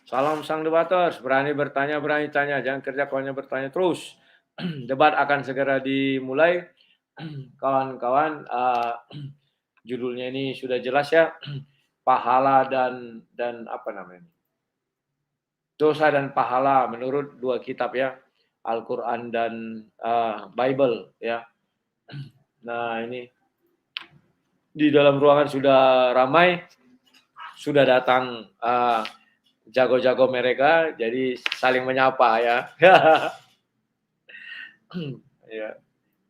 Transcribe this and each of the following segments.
Salam sang debaters, berani bertanya, berani tanya, jangan kerja kawannya bertanya terus. Debat akan segera dimulai. Kawan-kawan, judulnya ini sudah jelas ya, pahala dan apa namanya? Dosa dan pahala menurut dua kitab ya, Al-Qur'an dan Bible ya. Nah, ini di dalam ruangan sudah ramai, sudah datang jago-jago mereka, jadi saling menyapa ya. Ya,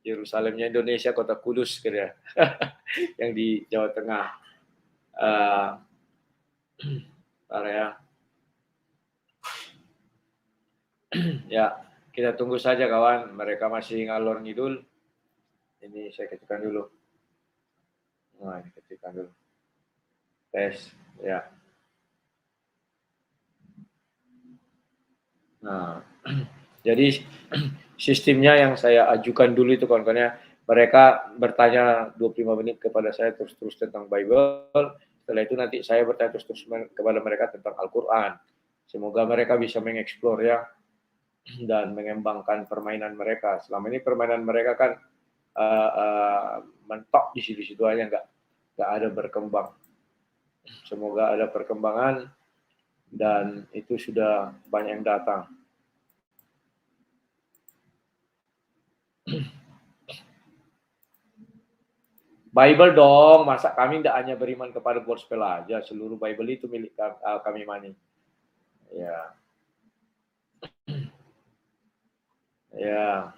Yerusalemnya Indonesia, kota Kudus gitu ya. Yang di Jawa Tengah. Ya. Ya, kita tunggu saja kawan, mereka masih ngalor ngidul. Ini saya ketikkan dulu. Nah, ini ketikkan dulu. Tes, ya. Nah, jadi sistemnya yang saya ajukan dulu itu kawan-kawan ya, mereka bertanya 25 menit kepada saya terus-terus tentang Bible, setelah itu nanti saya bertanya terus-terus kepada mereka tentang Al-Quran. Semoga mereka bisa mengeksplor ya, dan mengembangkan permainan mereka. Selama ini permainan mereka kan mentok di situ-situ aja, nggak ada berkembang. Semoga ada perkembangan dan itu sudah banyak yang datang. Bible dong, masa kami tidak hanya beriman kepada gospel aja, seluruh Bible itu milik kami Mani. Ya. Ya.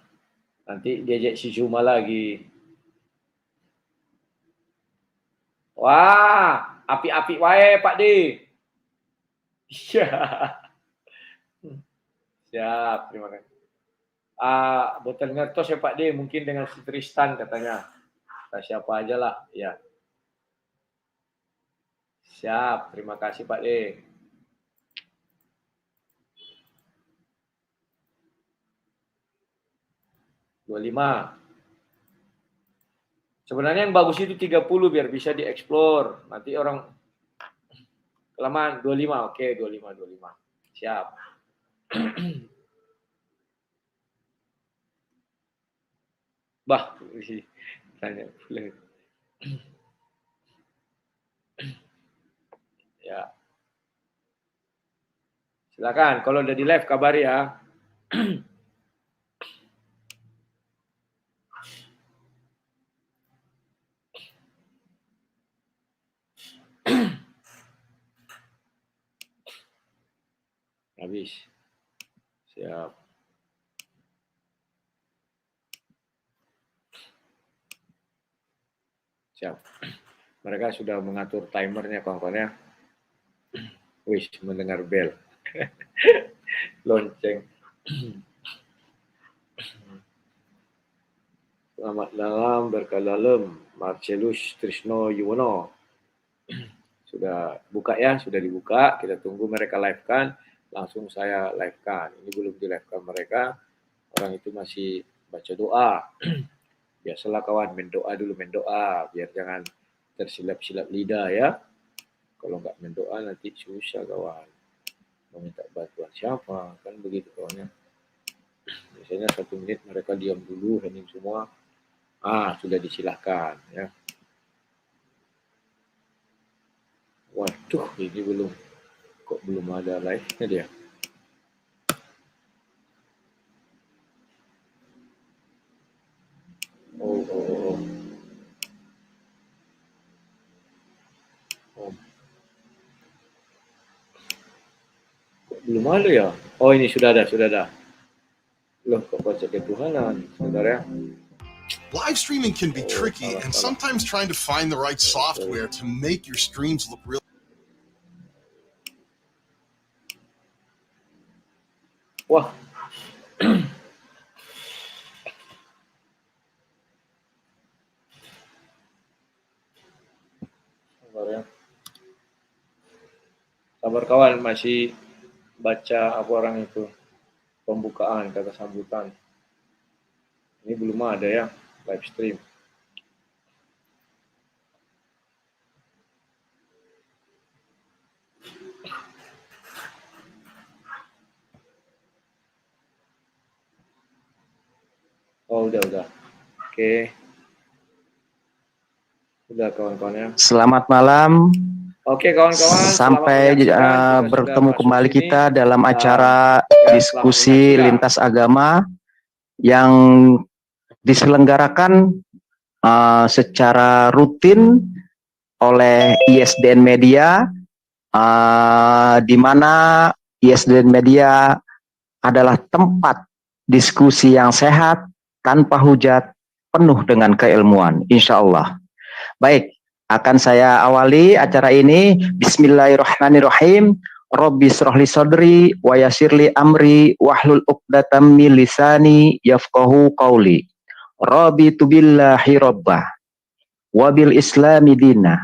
Nanti diajak si Zuma lagi. Wah, api-api wae Pak D. Iya. Siap, terima kasih. Boten ngertos ya Pak D, mungkin dengan si Tristan katanya. Kita siapa aja lah, ya. Siap, terima kasih Pak D. Lima. Sebenarnya yang bagus itu 30 biar bisa dieksplor. Nanti orang kelamaan 25, oke 25. Siap. Bah, tanya boleh. Ya. Silakan, kalau udah di live kabari ya. Habis. Siap. Siap. Mereka sudah mengatur timernya kawan-kawan ya. Wih, mendengar bel. Lonceng. Selamat malam, berkah dalam. Marcelus Trisno Yuwono. Sudah buka ya, sudah dibuka. Kita tunggu mereka live-kan. Langsung saya live-kan. Ini belum di-live-kan mereka. Orang itu masih baca doa. Biasalah kawan, mendoa dulu, mendoa. Biar jangan tersilap-silap lidah ya. Kalau nggak mendoa nanti susah kawan. Meminta bantuan siapa, kan begitu kawannya. Biasanya 1 menit mereka diam dulu, hening semua. Sudah disilahkan ya. Waduh, ini kok belum ada live-nya dia. Oh. Kok belum ada ya? Oh, ini sudah ada. Loh, kok baca ketuhanan, sebentar ya. Live streaming can be tricky, and sometimes trying to find the right software to make your streams look real. Wah. Sabar kawan, masih baca apa orang itu, pembukaan, kata sambutan. Ini belum ada ya, live stream. Oh, udah. Oke. Udah kawan-kawan ya. Selamat malam. Oke kawan-kawan, Sampai bertemu kembali kita dalam acara diskusi lintas agama yang diselenggarakan secara rutin oleh ISDN Media, di mana ISDN Media adalah tempat diskusi yang sehat, tanpa hujat, penuh dengan keilmuan, insya Allah. Baik, akan saya awali acara ini. Bismillahirrahmanirrahim. Rabbi shrahli sadri wa yassirli amri wahlul 'uqdatam min lisani yafqahu qawli. Rabbi tubillahi rabbah wa bil islami dinah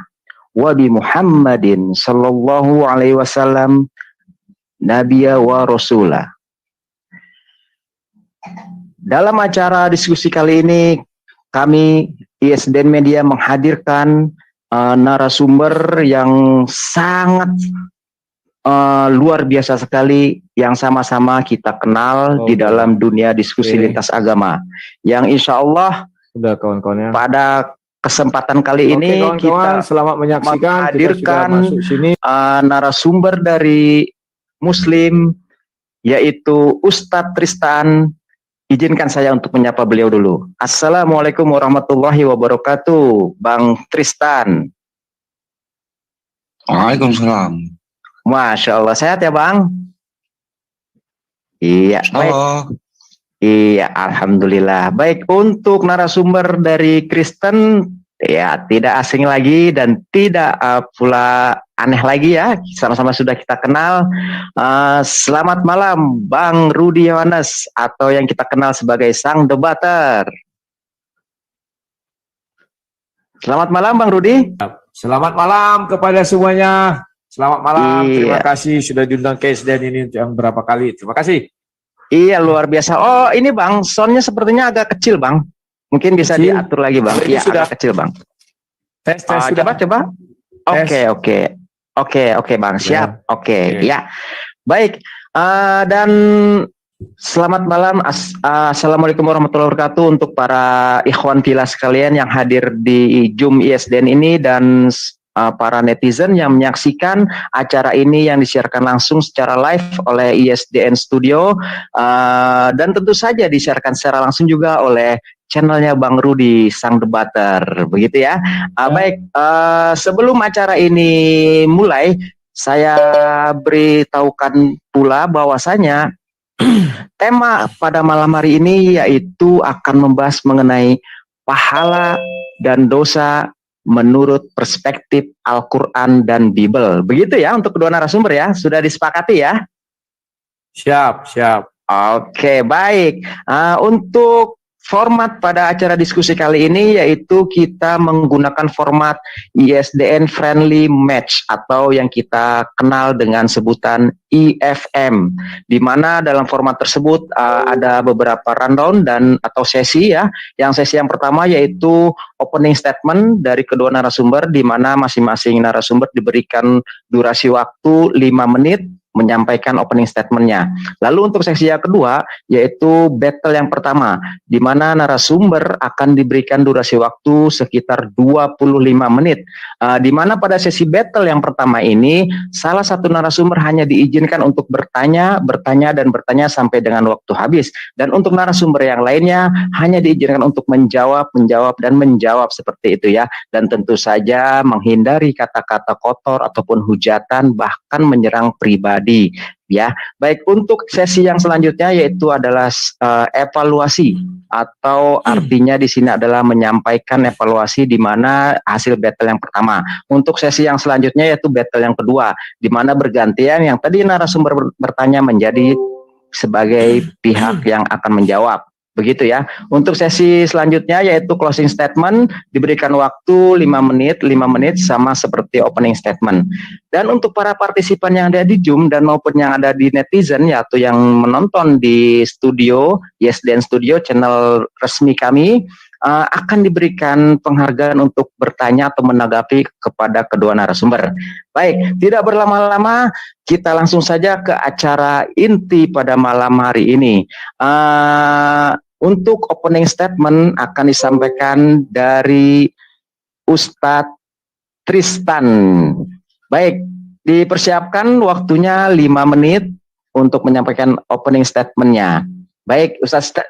wa bi Muhammadin sallallahu alaihi wasallam nabiyya wa rasulah. Dalam acara diskusi kali ini, kami ISDN Media menghadirkan narasumber yang sangat luar biasa sekali, yang sama-sama kita kenal di dalam dunia diskusi lintas agama. Yang insya Allah Udah kawan-kawan ya. pada kesempatan kali ini kita selamat menyaksikan, menghadirkan sini. narasumber dari Muslim, yaitu Ustadz Tristan. Izinkan saya untuk menyapa beliau dulu. Assalamualaikum warahmatullahi wabarakatuh, Bang Tristan. Waalaikumsalam. Masya Allah, sehat ya Bang? Iya, baik. Iya, Alhamdulillah. Baik, untuk narasumber dari Kristen, ya tidak asing lagi dan tidak pula aneh lagi ya, sama-sama sudah kita kenal. Selamat malam Bang Rudi Yohanes, atau yang kita kenal sebagai Sang Debater. Selamat malam Bang Rudi. Selamat malam kepada semuanya. Selamat malam. Iya. Terima kasih sudah diundang ke ISDN ini untuk yang berapa kali. Terima kasih. Iya, luar biasa. Oh ini Bang, soundnya sepertinya agak kecil Bang. Mungkin bisa Kecil? diatur lagi Bang. Ini Iya, sudah. agak kecil Bang. Tes sudah. Coba. Oke Bang, siap. Oke. Ya. Baik. Dan selamat malam. Assalamualaikum warahmatullahi wabarakatuh untuk para ikhwan fillah sekalian yang hadir di Zoom ISDN ini, dan para netizen yang menyaksikan acara ini yang disiarkan langsung secara live oleh ISDN Studio, dan tentu saja disiarkan secara langsung juga oleh channelnya Bang Rudi Sang Debater, begitu ya. Baik, sebelum acara ini mulai, saya beritahukan pula bahwasanya tema pada malam hari ini yaitu akan membahas mengenai pahala dan dosa menurut perspektif Al-Quran dan Bible. Begitu ya untuk kedua narasumber ya, sudah disepakati ya? Siap. Oke, baik. Untuk format pada acara diskusi kali ini yaitu kita menggunakan format ISDN Friendly Match atau yang kita kenal dengan sebutan IFM, di mana dalam format tersebut ada beberapa rundown dan atau sesi ya. Yang sesi yang pertama yaitu opening statement dari kedua narasumber, di mana masing-masing narasumber diberikan durasi waktu 5 menit menyampaikan opening statementnya. Lalu untuk sesi yang kedua yaitu battle yang pertama, di mana narasumber akan diberikan durasi waktu sekitar 25 menit. Di mana pada sesi battle yang pertama ini salah satu narasumber hanya diizinkan untuk bertanya sampai dengan waktu habis, dan untuk narasumber yang lainnya hanya diizinkan untuk menjawab seperti itu ya, dan tentu saja menghindari kata-kata kotor ataupun hujatan bahkan menyerang pribadi ya. Baik, untuk sesi yang selanjutnya yaitu adalah evaluasi, atau artinya di sini adalah menyampaikan evaluasi di mana hasil battle yang pertama. Untuk sesi yang selanjutnya yaitu battle yang kedua, di mana bergantian yang tadi narasumber bertanya menjadi sebagai pihak yang akan menjawab. Begitu ya. Untuk sesi selanjutnya yaitu closing statement, diberikan waktu 5 menit sama seperti opening statement. Dan untuk para partisipan yang ada di Zoom dan maupun yang ada di netizen ya, atau yang menonton di studio, ISDN Studio, channel resmi kami, akan diberikan penghargaan untuk bertanya atau menanggapi kepada kedua narasumber. Baik, tidak berlama-lama, kita langsung saja ke acara inti pada malam hari ini. untuk opening statement akan disampaikan dari Ustadz Tristan. Baik, dipersiapkan waktunya 5 menit untuk menyampaikan opening statement-nya. Baik, Ustadz.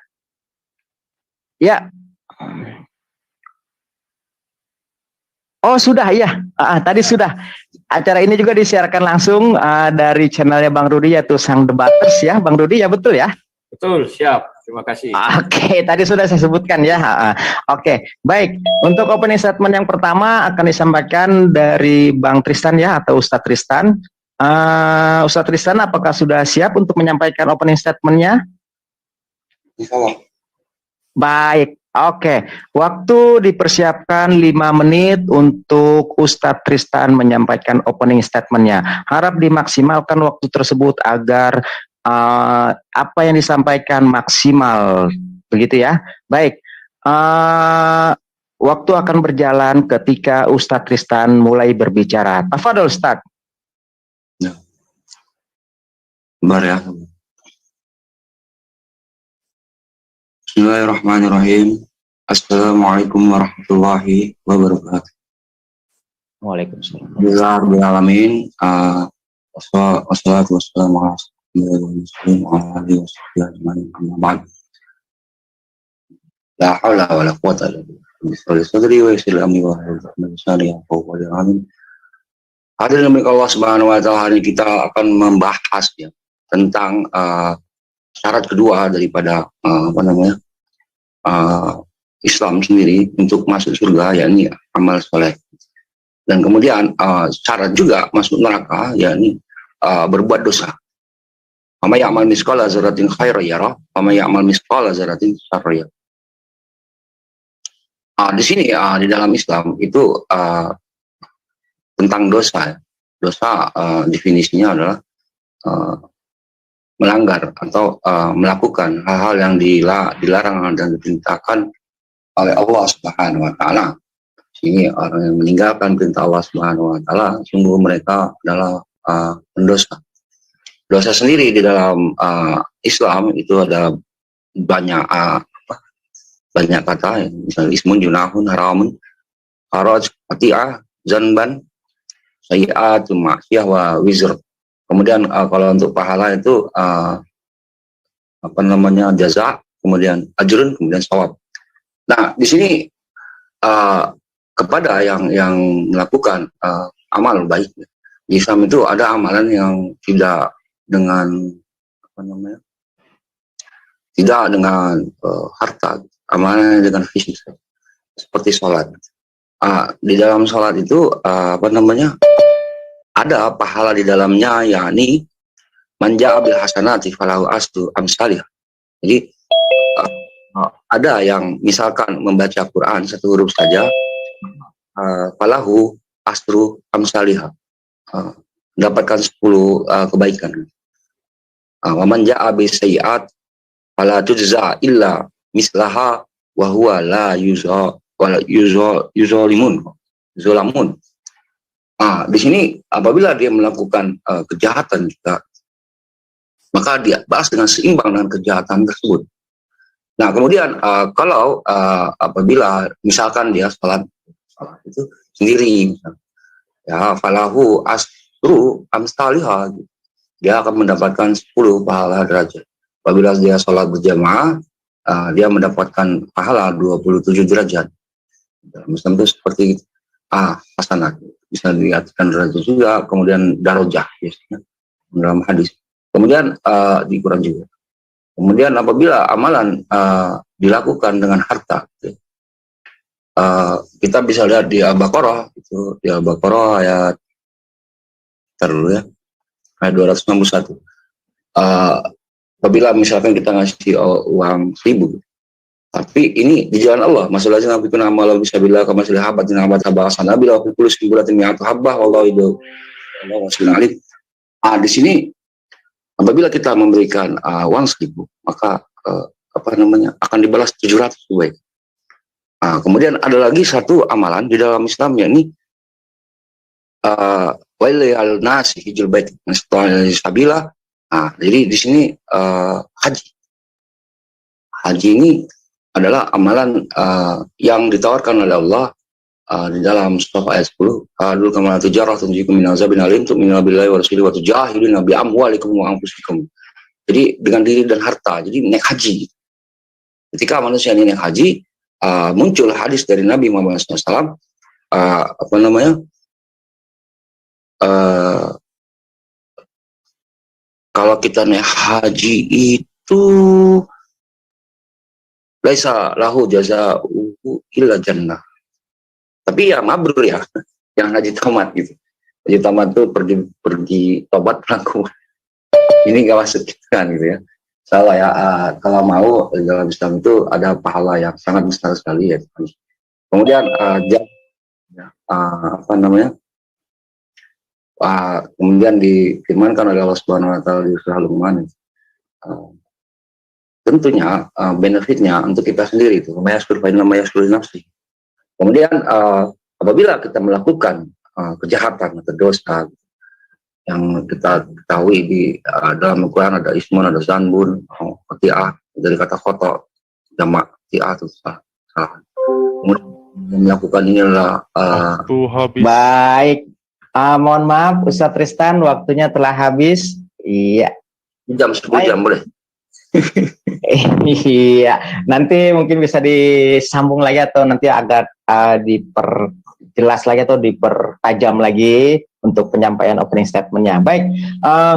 Ya. Oh, sudah ya. Tadi sudah. Acara ini juga disiarkan langsung dari channelnya Bang Rudi, yaitu Sang Debaters ya, Bang Rudi, ya betul ya? Betul, siap. Terima kasih. Oke, tadi sudah saya sebutkan ya. Oke, baik. Untuk opening statement yang pertama akan disampaikan dari Bang Tristan ya, atau Ustadz Tristan. Ustadz Tristan, apakah sudah siap untuk menyampaikan opening statement-nya? Baik, oke. Waktu dipersiapkan 5 menit untuk Ustadz Tristan menyampaikan opening statement-nya. Harap dimaksimalkan waktu tersebut agar apa yang disampaikan maksimal, begitu ya. Baik, waktu akan berjalan ketika Ustadz Tristan mulai berbicara. Tafadhol Ustadz. Ya. Bismillahirrahmanirrahim. Assalamualaikum warahmatullahi wabarakatuh. Waalaikumsalam. Bismillahirrahmanirrahim. Wassalatu wassalamu ala rasulillah. La haula wala quwwata illa billah. Sadri wa yassir amri wa hlul 'uqdatam min lisani yafqahu qawli. Amin. Hadirin Allah Subhanahu wa taala, kita akan membahas ya tentang syarat kedua daripada Islam sendiri untuk masuk surga, yakni amal soleh. Dan kemudian syarat juga masuk neraka, yakni berbuat dosa. Fama ya'mal misqala dzarratin khairan yarah, fama ya'mal misqala dzarratin syarran yarah. Di sini di dalam Islam itu tentang dosa. Dosa definisinya adalah melanggar atau melakukan hal-hal yang dilarang dan diperintahkan oleh Allah Subhanahu wa taala. Ini orang yang meninggalkan perintah Allah Subhanahu wa taala, sungguh mereka adalah pendosa. Dosa sendiri di dalam Islam itu ada banyak kata, misalnya ismun, junahun, haramun, haraj, qati'ah, zanban, sayyi'atun, ma'siyah wa wizr. Kemudian kalau untuk pahala itu jaza, kemudian ajrun, kemudian sawab. Nah, di sini kepada yang melakukan amal baik di Islam itu ada amalan yang tidak dengan harta, amalan dengan fisik, seperti sholat. Di dalam sholat itu ada pahala di dalamnya, yakni manja bil hasanati falahu astu amsalih. Jadi ada yang misalkan membaca Quran satu huruf saja, falahu astru amsalih, mendapatkan 10 kebaikan. Wa man jaa bi sayyi'at fala tujza illa mislaha wa huwa la yuzalimun. Di sini apabila dia melakukan kejahatan juga, maka dia balas dengan seimbang dengan kejahatan tersebut. Nah, kemudian kalau apabila misalkan dia sholat itu sendiri, ya falahu asru amsalihah, dia akan mendapatkan 10 pahala derajat. Apabila dia sholat berjamaah, dia mendapatkan pahala 27 derajat. Muslim itu seperti hasanat, bisa dilihatkan derajat juga, kemudian darajah biasanya dalam hadis. Kemudian di Quran juga. Kemudian apabila amalan dilakukan dengan harta, kita bisa lihat di Al-Baqarah, itu di Al-Baqarah ayat ayat 261. Apabila misalkan kita ngasih uang 1000, tapi ini di jalan Allah, masalahnya nabi kuna amalan bisa bila kamasil habatin habat habasan nabila wa kullu sibulatin mi'atu habbah wallahu itu Allah wasbil alim. Di sini apabila kita memberikan uang 1000, maka akan dibalas 700 baik. Kemudian ada lagi satu amalan di dalam Islam, yakni wailal nasi hijul bait sabila. Jadi di sini haji haji ini adalah amalan yang ditawarkan oleh Allah di dalam surah ayat 10. Dulu kama tujarah tunjikum min azabin alim tu'minuna billahi wa rasulihi wa tujahiduna bi amwalikum wa anfusikum. Jadi dengan diri dan harta. Jadi naik haji. Ketika manusia ini naik haji, muncul hadis dari Nabi Muhammad SAW, apa namanya? Kalau kita naik haji itu laisa lahu jazaa'uhu illa jannah. Tapi ya mabrur ya, yang haji tamat gitu. Haji tamat tuh pergi tobat pulang. Ini nggak masuk kan gitu ya. Salah ya, kalau mau dalam Islam itu ada pahala yang sangat besar sekali ya. Kemudian apa namanya? Kemudian difirmankan oleh Allah Subhanahu Wa Taala di surah Luqman. Tentunya benefitnya untuk kita sendiri itu, namanya nafsi. Kemudian apabila kita melakukan kejahatan atau dosa yang kita ketahui di dalam Al-Quran ada ismun, ada zanbun, qati'ah, dari kata khoto, jamak qati'ah itu salah. Kemudian melakukan ini adalah baik. Mohon maaf Ustadz Tristan, waktunya telah habis. Iya. Jam 10 jam boleh. Iya, nanti mungkin bisa disambung lagi atau nanti agak diperjelas lagi atau dipertajam lagi untuk penyampaian opening statementnya. Baik,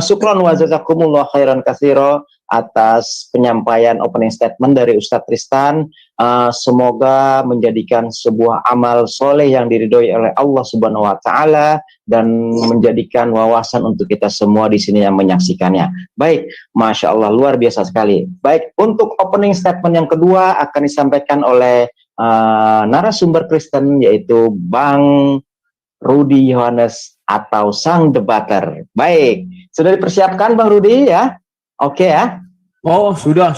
syukron wa jazakumullah khairan katsira atas penyampaian opening statement dari Ustadz Tristan. Semoga menjadikan sebuah amal soleh yang diridhoi oleh Allah Subhanahu Wa Taala dan menjadikan wawasan untuk kita semua di sini yang menyaksikannya. Baik, Masya Allah, luar biasa sekali. Baik, untuk opening statement yang kedua akan disampaikan oleh narasumber Kristen, yaitu Bang Rudi Yohanes atau sang debater. Baik, sudah dipersiapkan Bang Rudi ya? Oke ya? Oh, sudah.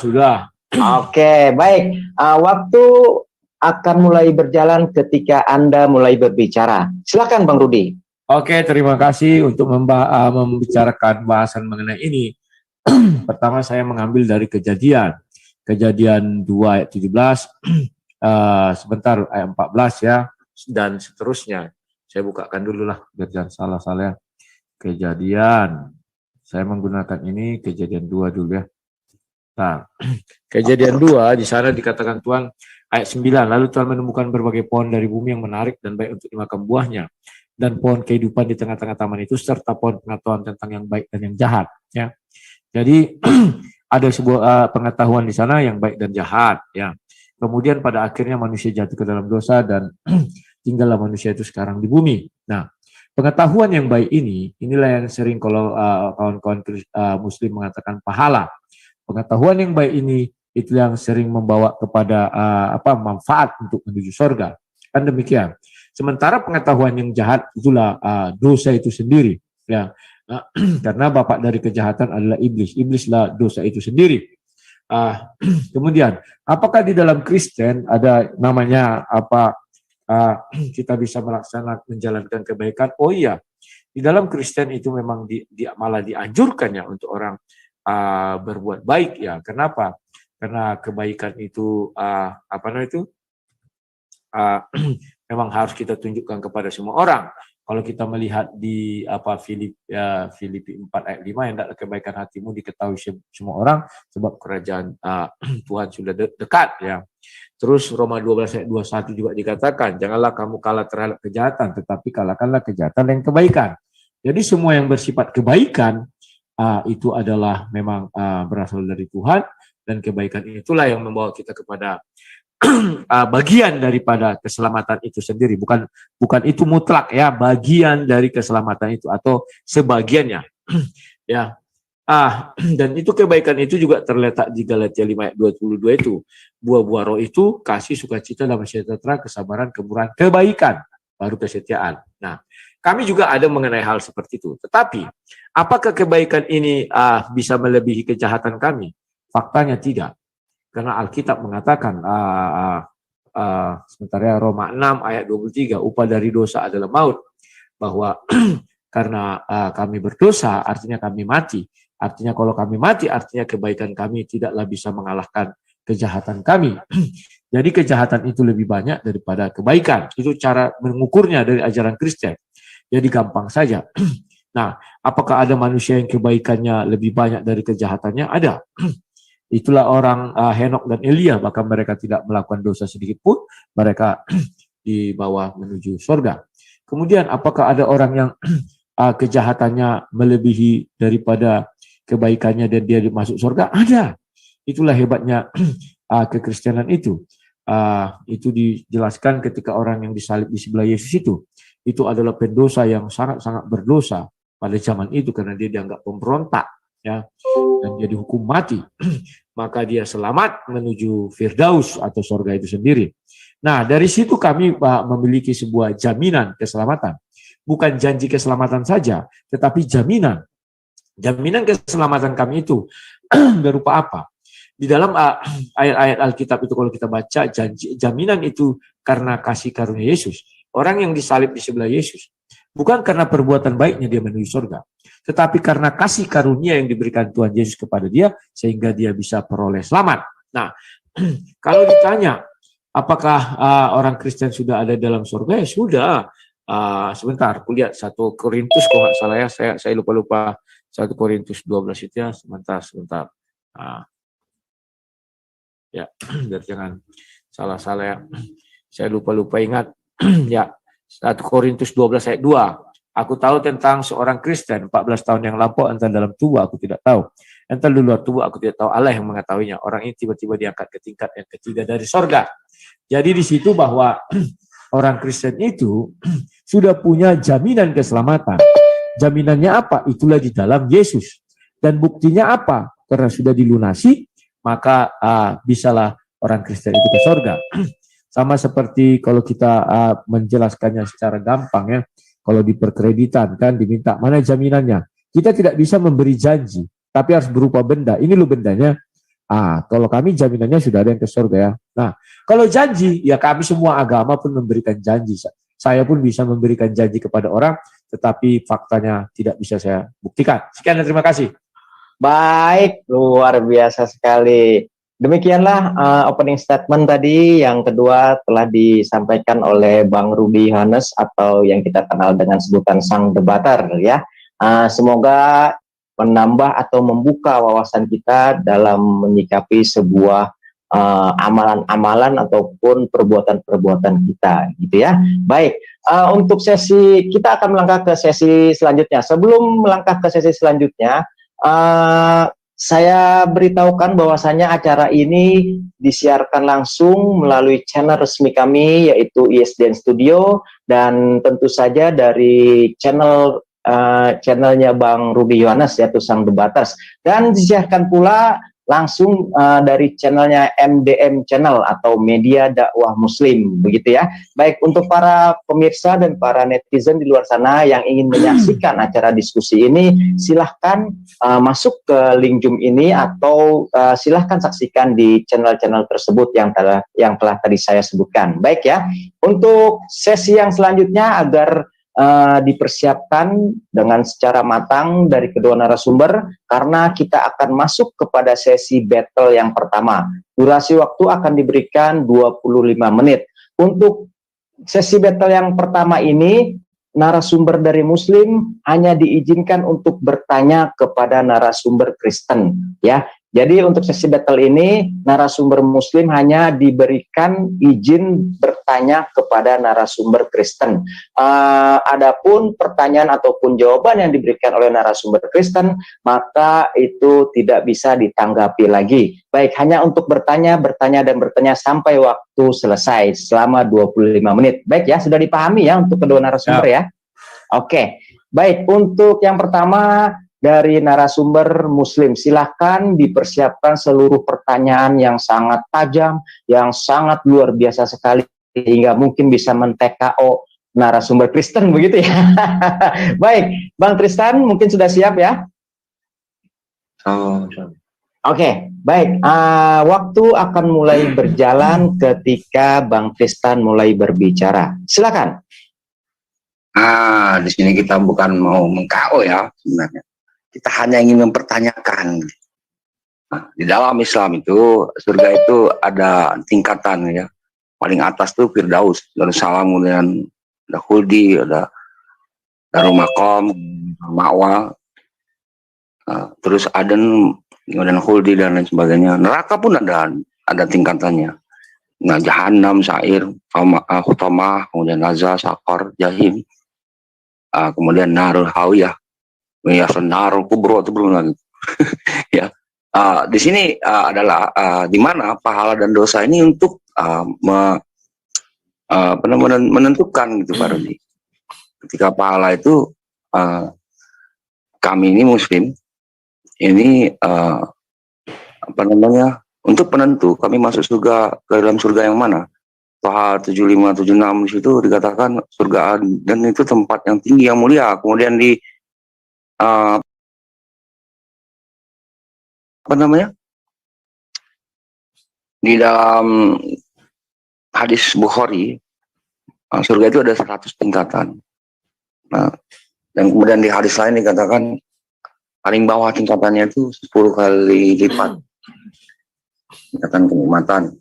Oke, baik. Waktu akan mulai berjalan ketika Anda mulai berbicara. Silakan Bang Rudi. Oke, terima kasih untuk membicarakan bahasan mengenai ini. Pertama saya mengambil dari Kejadian 2 ayat 17, sebentar ayat 14 ya, dan seterusnya. Saya bukakan dulu lah, biar jangan salah-salah ya. Kejadian, saya menggunakan ini Kejadian 2 dulu ya. Nah, Kejadian 2 di sana dikatakan Tuhan ayat 9, lalu Tuhan menemukan berbagai pohon dari bumi yang menarik dan baik untuk dimakan buahnya, dan pohon kehidupan di tengah-tengah taman itu, serta pohon pengetahuan tentang yang baik dan yang jahat. Ya, jadi ada sebuah pengetahuan di sana yang baik dan jahat. Ya, kemudian pada akhirnya manusia jatuh ke dalam dosa dan tinggallah manusia itu sekarang di bumi. Nah, pengetahuan yang baik inilah yang sering kalau kawan-kawan Muslim mengatakan pahala. Pengetahuan yang baik ini itu yang sering membawa kepada manfaat untuk menuju surga. Kan demikian. Sementara pengetahuan yang jahat itulah dosa itu sendiri. Ya, karena bapak dari kejahatan adalah iblis. Iblislah dosa itu sendiri. Kemudian, apakah di dalam Kristen ada namanya kita bisa melaksanakan menjalankan kebaikan? Oh iya, di dalam Kristen itu memang malah dianjurkan ya untuk orang berbuat baik ya. Kenapa? Karena kebaikan itu memang harus kita tunjukkan kepada semua orang. Kalau kita melihat di Filipi 4 ayat 5, yang hendaklah kebaikan hatimu diketahui semua orang sebab kerajaan Tuhan sudah dekat ya. Terus Roma 12 ayat 21 juga dikatakan, janganlah kamu kalah terhadap kejahatan, tetapi kalahkanlah kejahatan dengan kebaikan. Jadi semua yang bersifat kebaikan itu adalah memang berasal dari Tuhan, dan kebaikan itulah yang membawa kita kepada bagian daripada keselamatan itu sendiri. Bukan itu mutlak ya, bagian dari keselamatan itu atau sebagiannya. Ya. Dan itu kebaikan itu juga terletak di Galatia 5 ayat 22 itu. Buah-buah roh itu kasih, sukacita, damai sejahtera, kesabaran, kemurahan, kebaikan, baru kesetiaan. Nah, kami juga ada mengenai hal seperti itu. Tetapi, apakah kebaikan ini bisa melebihi kejahatan kami? Faktanya tidak. Karena Alkitab mengatakan, sebentar ya, Roma 6 ayat 23, upah dari dosa adalah maut. Bahwa karena kami berdosa, artinya kami mati. Artinya kalau kami mati, artinya kebaikan kami tidaklah bisa mengalahkan kejahatan kami. Jadi kejahatan itu lebih banyak daripada kebaikan. Itu cara mengukurnya dari ajaran Kristen. Jadi gampang saja. Nah, apakah ada manusia yang kebaikannya lebih banyak dari kejahatannya? Ada. Itulah orang Henok dan Elia, bahkan mereka tidak melakukan dosa sedikit pun, mereka dibawa menuju surga. Kemudian apakah ada orang yang kejahatannya melebihi daripada kebaikannya dan dia masuk surga? Ada. Itulah hebatnya kekristenan itu. Itu dijelaskan ketika orang yang disalib di sebelah Yesus itu adalah pendosa yang sangat-sangat berdosa pada zaman itu karena dia dianggap pemberontak, ya, dan dia dihukum mati. Maka dia selamat menuju Firdaus atau surga itu sendiri. Nah, dari situ kami memiliki sebuah jaminan keselamatan. Bukan janji keselamatan saja, tetapi jaminan. Jaminan keselamatan kami itu berupa apa? Di dalam ayat-ayat Alkitab itu kalau kita baca, jaminan itu karena kasih karunia Yesus. Orang yang disalib di sebelah Yesus, bukan karena perbuatan baiknya dia menuju surga, tetapi karena kasih karunia yang diberikan Tuhan Yesus kepada dia, sehingga dia bisa peroleh selamat. Nah, kalau ditanya, apakah orang Kristen sudah ada dalam surga? Ya sudah. Sebentar, aku lihat 1 Korintus, kalau nggak salah ya, saya lupa 1 Korintus 12 itu ya, sebentar. Ya, biar jangan salah-salah ya. Saya lupa ingat. Ya, 1 Korintus 12 ayat 2. Aku tahu tentang seorang Kristen 14 tahun yang lampau, entah dalam tubuh aku tidak tahu, entah di luar tubuh aku tidak tahu, Allah yang mengetahuinya. Orang ini tiba-tiba diangkat ke tingkat yang ketiga dari sorga. Jadi di situ bahwa orang Kristen itu sudah punya jaminan keselamatan. Jaminannya apa? Itulah di dalam Yesus. Dan buktinya apa? Karena sudah dilunasi, maka bisalah orang Kristen itu ke surga. Sama seperti kalau kita menjelaskannya secara gampang ya, kalau di perkreditan kan diminta mana jaminannya. Kita tidak bisa memberi janji, tapi harus berupa benda. Ini loh bendanya. Kalau kami jaminannya sudah ada yang ke surga ya. Nah, kalau janji, ya kami semua agama pun memberikan janji. Saya pun bisa memberikan janji kepada orang, tetapi faktanya tidak bisa saya buktikan. Sekian dan terima kasih. Baik, luar biasa sekali. Demikianlah opening statement tadi. Yang kedua telah disampaikan oleh Bang Rudy Yohanes atau yang kita kenal dengan sebutan Sang Debater ya. Semoga menambah atau membuka wawasan kita dalam menyikapi sebuah amalan-amalan ataupun perbuatan-perbuatan kita gitu ya. Baik, untuk sesi kita akan melangkah ke sesi selanjutnya. Sebelum melangkah ke sesi selanjutnya, saya beritahukan bahwasannya acara ini disiarkan langsung melalui channel resmi kami yaitu ISDN Studio, dan tentu saja dari channelnya Bang Rudy Yohanes yaitu Sang Debaters, dan disiarkan pula langsung dari channelnya MDM Channel atau Media Dakwah Muslim begitu ya. Baik, untuk para pemirsa dan para netizen di luar sana yang ingin menyaksikan acara diskusi ini, silahkan masuk ke link Zoom ini atau silahkan saksikan di channel-channel tersebut yang telah tadi saya sebutkan. Baik ya, untuk sesi yang selanjutnya agar dipersiapkan dengan secara matang dari kedua narasumber, karena kita akan masuk kepada sesi battle yang pertama. Durasi waktu akan diberikan 25 menit. Untuk sesi battle yang pertama ini, narasumber dari Muslim hanya diizinkan untuk bertanya kepada narasumber Kristen ya. Jadi untuk sesi battle ini narasumber Muslim hanya diberikan izin bertanya kepada narasumber Kristen. Adapun pertanyaan ataupun jawaban yang diberikan oleh narasumber Kristen, maka itu tidak bisa ditanggapi lagi. Baik, hanya untuk bertanya sampai waktu selesai selama 25 menit. Baik ya, sudah dipahami ya untuk kedua narasumber ya. Oke, baik, untuk yang pertama dari narasumber Muslim, silahkan dipersiapkan seluruh pertanyaan yang sangat tajam, yang sangat luar biasa sekali, hingga mungkin bisa men-TKO narasumber Kristen begitu ya. Baik, Bang Tristan mungkin sudah siap ya? Oke, baik. Waktu akan mulai berjalan ketika Bang Tristan mulai berbicara. Silakan. Di sini kita bukan mau meng-KO ya sebenarnya. Kita hanya ingin mempertanyakan. Nah, di dalam Islam itu surga itu ada tingkatan ya. Paling atas tuh Firdaus, Darussalam, kemudian ada Khuldi, ada Darul Maqam, Ma'wa, terus Aden, kemudian Khuldi dan lain sebagainya. Neraka pun ada tingkatannya. Nah, Jahannam, Sa'ir, Hutamah, kemudian Lazza, Saqar, Jahim, kemudian Narul Hawiyah, Narul Kubro itu belum lagi. Ya. Di sini adalah di mana pahala dan dosa ini untuk menentukan gitu Pak Rudi. Ketika pahala itu kami ini Muslim ini untuk penentu kami masuk surga ke dalam surga yang mana. Toha 75 76 di situ dikatakan surga dan itu tempat yang tinggi yang mulia. Kemudian di di dalam hadis Bukhari, surga itu ada 100 tingkatan. Nah, dan kemudian di hadis lain dikatakan paling bawah tingkatannya itu 10 kali lipat tingkatan kenikmatan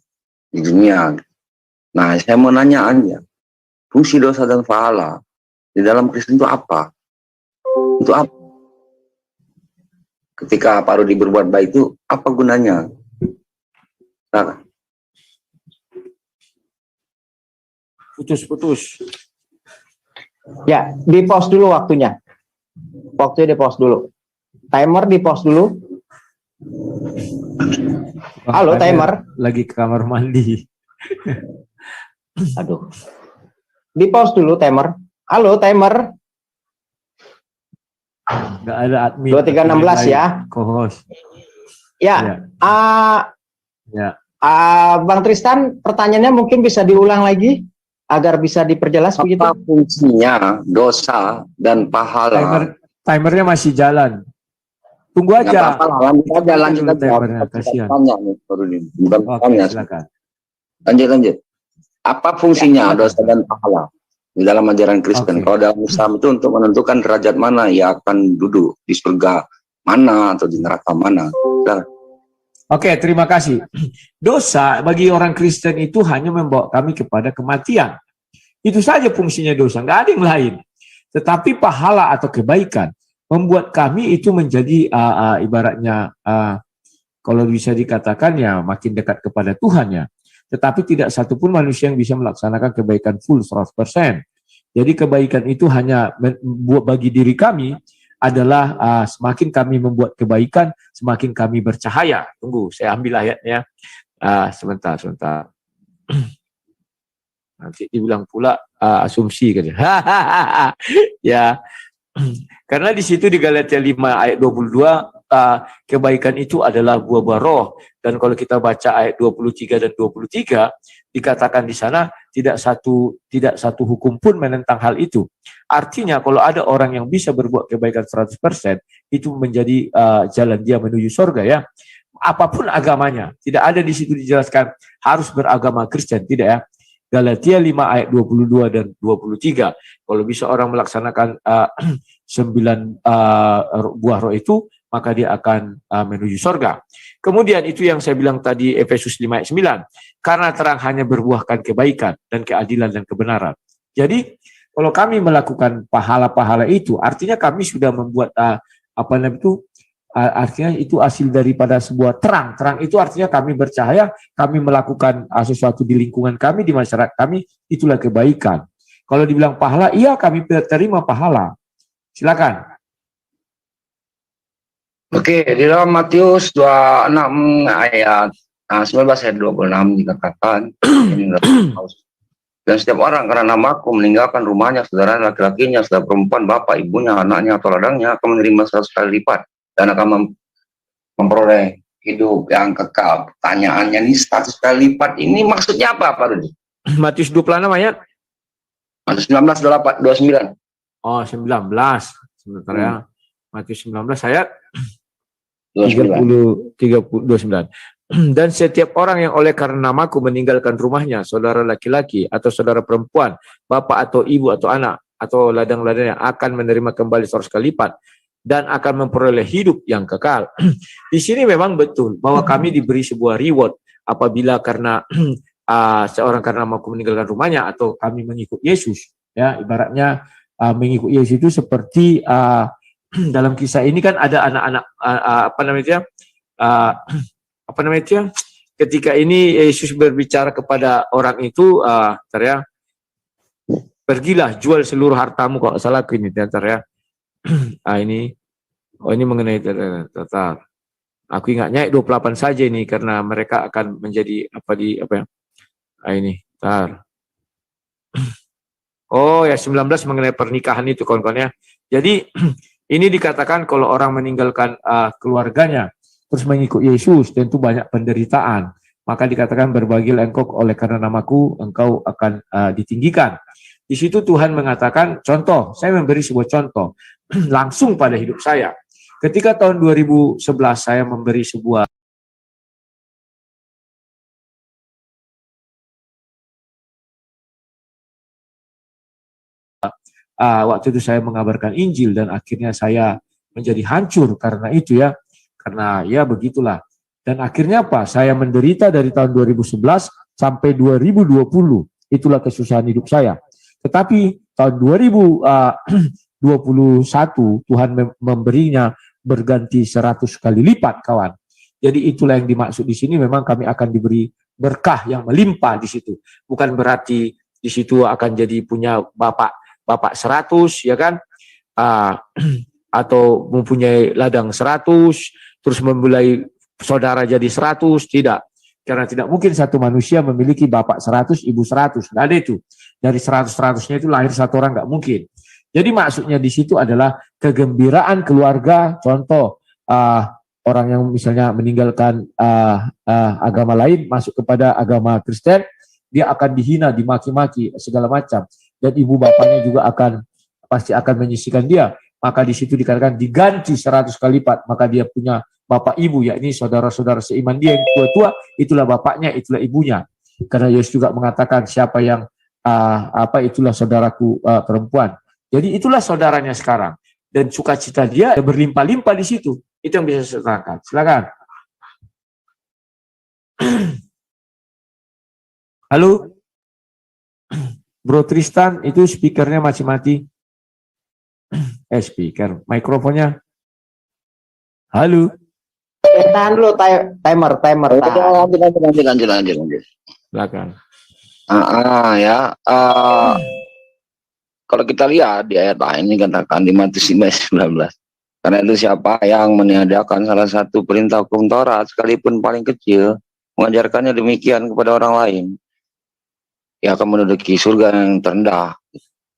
di dunia. Nah, saya mau nanya Anda, fungsi dosa dan pahala di dalam Kristen itu apa? Itu apa? Ketika Pak Rudi berbuat baik itu apa gunanya? Nah. Putus. Ya, di pause dulu waktunya. Waktunya di pause dulu. Timer di pause dulu. Halo, timer. Lagi ke kamar mandi. Aduh. Di pause dulu timer. Halo, timer. Nggak ada admin. 2316 ya. Co-host. Ya. Ya. Bang Tristan, pertanyaannya mungkin bisa diulang lagi agar bisa diperjelas begitu. Apa fungsinya dosa dan pahala? Timernya masih jalan. Tunggu aja. Lanjut aja. Kasihan. Tanya nih, bukan tanya. Silakan. Lanjut. Apa fungsinya dosa dan pahala di dalam ajaran Kristen? Kalau dalam Islam itu untuk menentukan derajat mana ia akan duduk di surga mana atau di neraka mana. Oke, terima kasih. Dosa bagi orang Kristen itu hanya membawa kami kepada kematian. Itu saja fungsinya dosa, nggak ada yang lain. Tetapi pahala atau kebaikan membuat kami itu menjadi ibaratnya kalau bisa dikatakan ya makin dekat kepada Tuhan ya. Tetapi tidak satupun manusia yang bisa melaksanakan kebaikan full 100%. Jadi kebaikan itu hanya bagi diri kami adalah semakin kami membuat kebaikan, semakin kami bercahaya. Tunggu, saya ambil ayatnya. Sebentar. Nanti dibilang pula asumsi kan. Ya. Karena di situ di Galatia 5 ayat 22 kebaikan itu adalah buah roh, dan kalau kita baca ayat 23 dan 23 dikatakan di sana tidak satu hukum pun menentang hal itu. Artinya kalau ada orang yang bisa berbuat kebaikan 100% itu menjadi jalan dia menuju surga ya. Apapun agamanya, tidak ada di situ dijelaskan harus beragama Kristen, tidak ya. Galatia 5 ayat 22 dan 23. Kalau bisa orang melaksanakan 9 buah roh itu, maka dia akan menuju surga. Kemudian itu yang saya bilang tadi Efesus 5 ayat 9. Karena terang hanya berbuahkan kebaikan dan keadilan dan kebenaran. Jadi kalau kami melakukan pahala-pahala itu, artinya kami sudah membuat artinya itu hasil daripada sebuah terang. Terang itu artinya kami bercahaya, kami melakukan sesuatu di lingkungan kami, di masyarakat kami, itulah kebaikan. Kalau dibilang pahala, iya kami terima pahala. Silakan. Oke, di dalam Matius 26 ayat 19 ayat 26 dikatakan dan setiap orang karena namaku meninggalkan rumahnya, saudara laki-lakinya, saudara perempuan, bapak, ibunya, anaknya, atau ladangnya akan menerima 100 kali lipat dan akan memperoleh hidup yang kekal. Pertanyaannya ini 100 kali lipat ini maksudnya apa Pak Rudi? Matius 26 ayat? Matius 19 29. Oh 19. Sebentar ya. Matius 19 ayat 29. 29. Dan setiap orang yang oleh karena namaku meninggalkan rumahnya, saudara laki-laki atau saudara perempuan, bapak atau ibu atau anak atau ladang-ladangnya akan menerima kembali 100 kali lipat dan akan memperoleh hidup yang kekal. Di sini memang betul bahwa kami diberi sebuah reward apabila karena seorang karena mampu meninggalkan rumahnya atau kami mengikut Yesus. Ya, ibaratnya mengikut Yesus itu seperti dalam kisah ini kan ada anak-anak ketika ini Yesus berbicara kepada orang itu, pergilah jual seluruh hartamu, kalau salah ini ya. ini mengenai tatar. Aku ingatnya 28 saja ini karena mereka akan menjadi ini. Tar. Oh ya 19 mengenai pernikahan itu kawan-kawan ya. Jadi ini dikatakan kalau orang meninggalkan keluarganya terus mengikut Yesus tentu banyak penderitaan. Maka dikatakan berbahagialah engkau oleh karena namaku engkau akan ditinggikan. Di situ Tuhan mengatakan contoh, saya memberi sebuah contoh langsung pada hidup saya. Ketika tahun 2011 saya memberi sebuah waktu itu saya mengabarkan Injil dan akhirnya saya menjadi hancur karena itu ya. Karena ya begitulah. Dan akhirnya apa? Saya menderita dari tahun 2011 sampai 2020. Itulah kesusahan hidup saya. Tetapi tahun 2021 Tuhan memberinya berganti 100 kali lipat, kawan. Jadi itulah yang dimaksud di sini, memang kami akan diberi berkah yang melimpah di situ. Bukan berarti di situ akan jadi punya bapak 100 ya kan? Atau mempunyai ladang 100 terus memulai saudara jadi 100, tidak. Karena tidak mungkin satu manusia memiliki bapak 100, ibu 100. Tidak ada itu. Dari 100-100-nya itu lahir satu orang, nggak mungkin. Jadi maksudnya di situ adalah kegembiraan keluarga. Contoh, orang yang misalnya meninggalkan agama lain, masuk kepada agama Kristen, dia akan dihina, dimaki-maki, segala macam. Dan ibu bapaknya juga pasti akan menyisikan dia. Maka di situ dikatakan diganti 100 kali lipat. Maka dia punya bapak ibu, yakni saudara-saudara seiman dia yang tua-tua, itulah bapaknya, itulah ibunya. Karena Yesus juga mengatakan siapa yang itulah saudaraku perempuan. Jadi itulah saudaranya sekarang. Dan sukacita dia berlimpah-limpah di situ. Itu yang bisa saya terangkan. Silakan. Halo? Bro Tristan, itu speakernya masih mati. Speaker. Mikrofonnya. Halo? Tahan dulu, timer. Lanjut. Silakan. Kalau kita lihat di ayat lain ini katakan di Matius 5:19. Karena itu siapa yang meniadakan salah satu perintah hukum Taurat sekalipun paling kecil, mengajarkannya demikian kepada orang lain, ia akan menduduki surga yang terendah.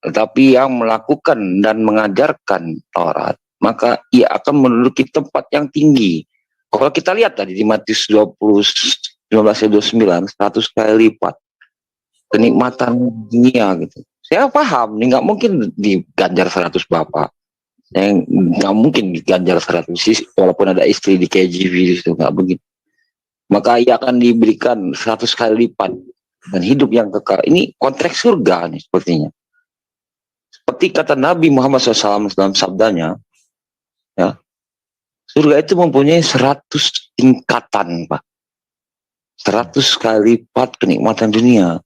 Tetapi yang melakukan dan mengajarkan Taurat, maka ia akan menduduki tempat yang tinggi. Kalau kita lihat tadi di Matius 19:29, 100 kali lipat kenikmatan dunia gitu. Saya paham, ini nggak mungkin diganjar 100 bapak. Yang nggak mungkin diganjar 100 sih, walaupun ada istri di KJV itu nggak begitu. Maka ia akan diberikan 100 kali lipat dan hidup yang kekal. Ini kontrak surga nih sepertinya. Seperti kata Nabi Muhammad SAW dalam sabdanya, ya, surga itu mempunyai 100 tingkatan, Pak. 100 kali lipat kenikmatan dunia.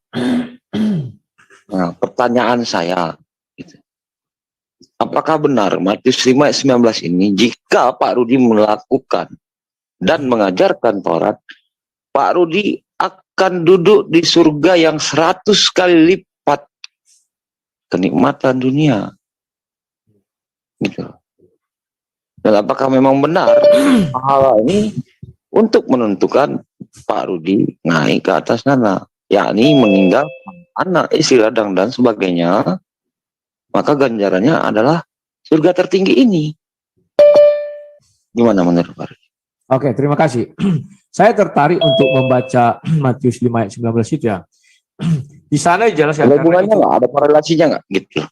Nah, pertanyaan saya, gitu. Apakah benar Matius 5:19 ini, jika Pak Rudi melakukan dan mengajarkan Taurat, Pak Rudi akan duduk di surga yang 100 kali lipat kenikmatan dunia, gitu. Dan apakah memang benar hal ini untuk menentukan Pak Rudi naik ke atas sana, yakni meninggal anak, istri, ladang, dan sebagainya, maka ganjarannya adalah surga tertinggi ini. Gimana menurut Pak Rudi? Oke, terima kasih. Saya tertarik untuk membaca Matius 5:19 itu ya. Di sana dijelaskan. Ada hubungannya nggak? Ada korelasinya nggak? Gitu.